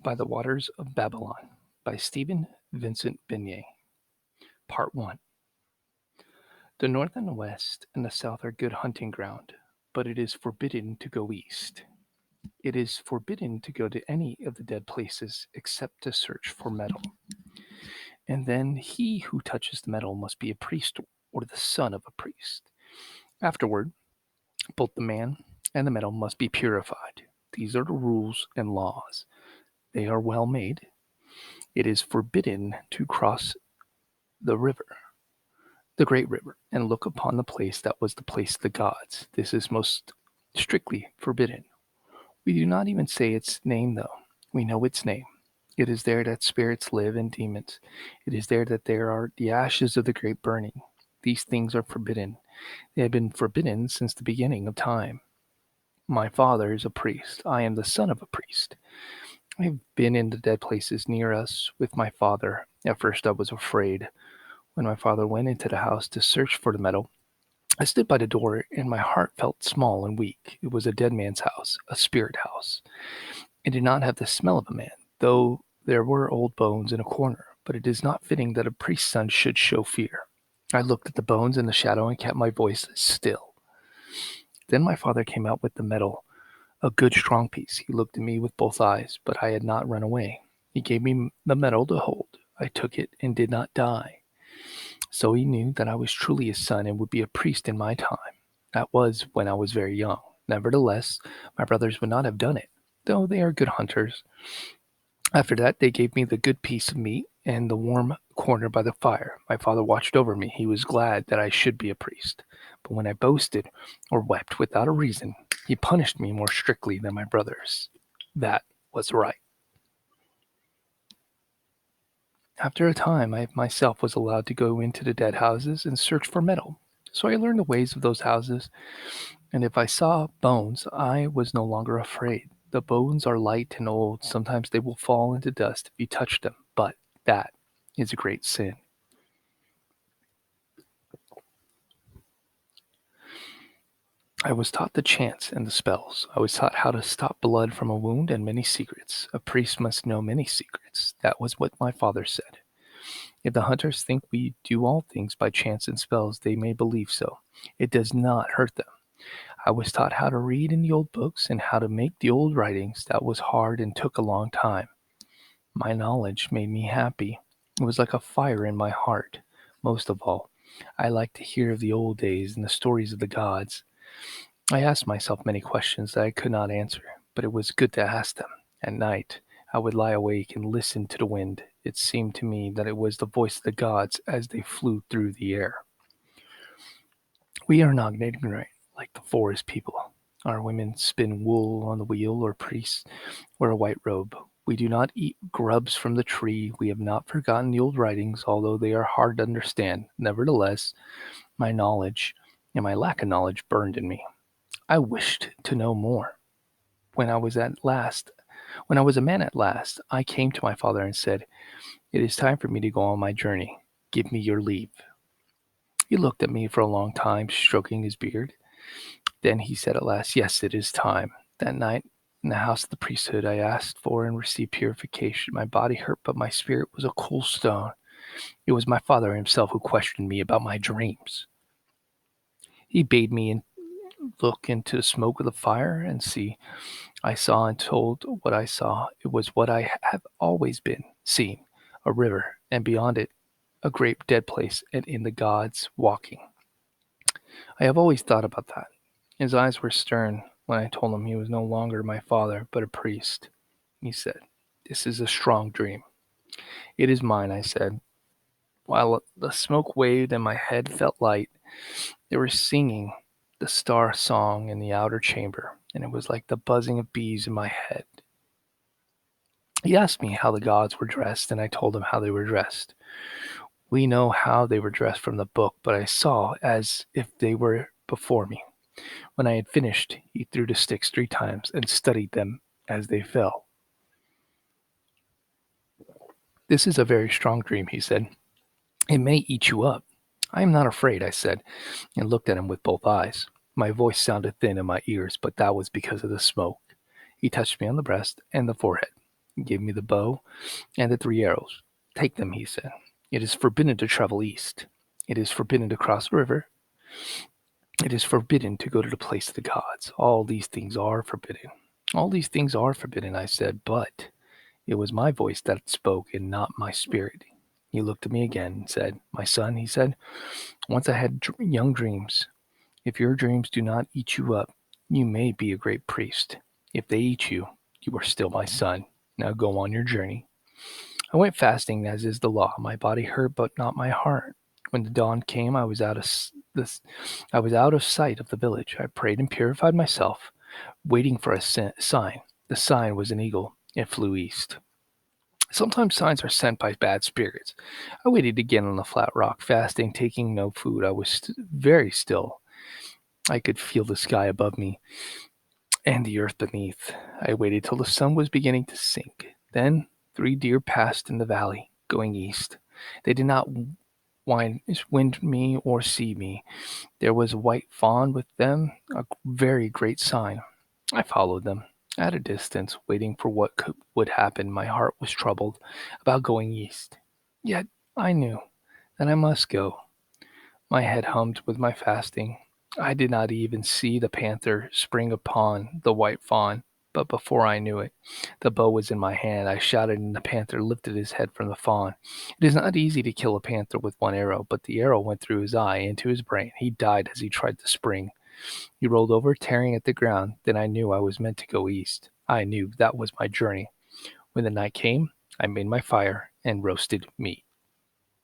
by the Waters of Babylon by Stephen Vincent Benet. Part 1. The north and the west and the south are good hunting ground, but it is forbidden to go east. It is forbidden to go to any of the dead places except to search for metal. And then he who touches the metal must be a priest or the son of a priest. Afterward, both the man and the metal must be purified. These are the rules and laws. They are well made. It is forbidden to cross the river, the great river, and look upon the place that was the place of the gods. This is most strictly forbidden. We do not even say its name, though. We know its name. It is there that spirits live and demons. It is there that there are the ashes of the great burning. These things are forbidden. They have been forbidden since the beginning of time. My father is a priest. I am the son of a priest. I have been in the dead places near us with my father. At first I was afraid. When my father went into the house to search for the metal, I stood by the door, and my heart felt small and weak. It was a dead man's house, a spirit house. It did not have the smell of a man, though there were old bones in a corner, but it is not fitting that a priest's son should show fear. I looked at the bones in the shadow and kept my voice still. Then my father came out with the metal, a good strong piece. He looked at me with both eyes, but I had not run away. He gave me the metal to hold. I took it and did not die. So he knew that I was truly his son and would be a priest in my time. That was when I was very young. Nevertheless, my brothers would not have done it, though they are good hunters. After that, they gave me the good piece of meat and the warm corner by the fire. My father watched over me. He was glad that I should be a priest. But when I boasted or wept without a reason, he punished me more strictly than my brothers. That was right. After a time, I myself was allowed to go into the dead houses and search for metal. So I learned the ways of those houses, and if I saw bones, I was no longer afraid. The bones are light and old. Sometimes they will fall into dust if you touch them, but that is a great sin. I was taught the chants and the spells. I was taught how to stop blood from a wound and many secrets. A priest must know many secrets. That was what my father said. If the hunters think we do all things by chance and spells, they may believe so. It does not hurt them. I was taught how to read in the old books and how to make the old writings. That was hard and took a long time. My knowledge made me happy. It was like a fire in my heart. Most of all, I liked to hear of the old days and the stories of the gods. I asked myself many questions that I could not answer, but it was good to ask them. At night, I would lie awake and listen to the wind. It seemed to me that it was the voice of the gods as they flew through the air. We are not ignorant like the forest people. Our women spin wool on the wheel, or priests wear a white robe. We do not eat grubs from the tree. We have not forgotten the old writings, although they are hard to understand. Nevertheless, my knowledge and my lack of knowledge burned in me. I wished to know more. When I was at last, when I was a man at last, I came to my father and said, "It is time for me to go on my journey. Give me your leave." He looked at me for a long time, stroking his beard. Then he said at last, "Yes, it is time." That night, in the house of the priesthood, I asked for and received purification. My body hurt, but my spirit was a cool stone. It was my father himself who questioned me about my dreams. He bade me look into the smoke of the fire and see. I saw and told what I saw. It was what I have always been seeing, a river, and beyond it, a great dead place, and in the gods walking. I have always thought about that. His eyes were stern when I told him he was no longer my father, but a priest. He said, "This is a strong dream." "It is mine," I said. While the smoke waved and my head felt light, they were singing the star song in the outer chamber, and it was like the buzzing of bees in my head. He asked me how the gods were dressed, and I told him how they were dressed. We know how they were dressed from the book, but I saw as if they were before me. When I had finished, he threw the sticks 3 times and studied them as they fell. "This is a very strong dream," he said. "It may eat you up." "I am not afraid," I said, and looked at him with both eyes. My voice sounded thin in my ears, but that was because of the smoke. He touched me on the breast and the forehead. He gave me the bow and the 3 arrows. Take them, he said. It is forbidden to travel east. It is forbidden to cross the river. It is forbidden to go to the place of the gods. All these things are forbidden. All these things are forbidden, I said, but it was my voice that spoke and not my spirit. He looked at me again and said, My son, he said, once I had young dreams. If your dreams do not eat you up, you may be a great priest. If they eat you, you are still my son. Now go on your journey. I went fasting, as is the law. My body hurt, but not my heart. When the dawn came, I was out of sight of the village. I prayed and purified myself, waiting for a sign. The sign was an eagle. It flew east. Sometimes signs are sent by bad spirits. I waited again on the flat rock, fasting, taking no food. I was very still. I could feel the sky above me and the earth beneath. I waited till the sun was beginning to sink. Then 3 deer passed in the valley, going east. They did not wind me or see me. There was a white fawn with them, a very great sign. I followed them. At a distance, waiting for what would happen, my heart was troubled about going east. Yet I knew that I must go. My head hummed with my fasting. I did not even see the panther spring upon the white fawn, but before I knew it, the bow was in my hand. I shouted, and the panther lifted his head from the fawn. It is not easy to kill a panther with one arrow, but the arrow went through his eye into his brain. He died as he tried to spring. He rolled over, tearing at the ground. Then I knew I was meant to go east. I knew that was my journey. When the night came, I made my fire and roasted meat.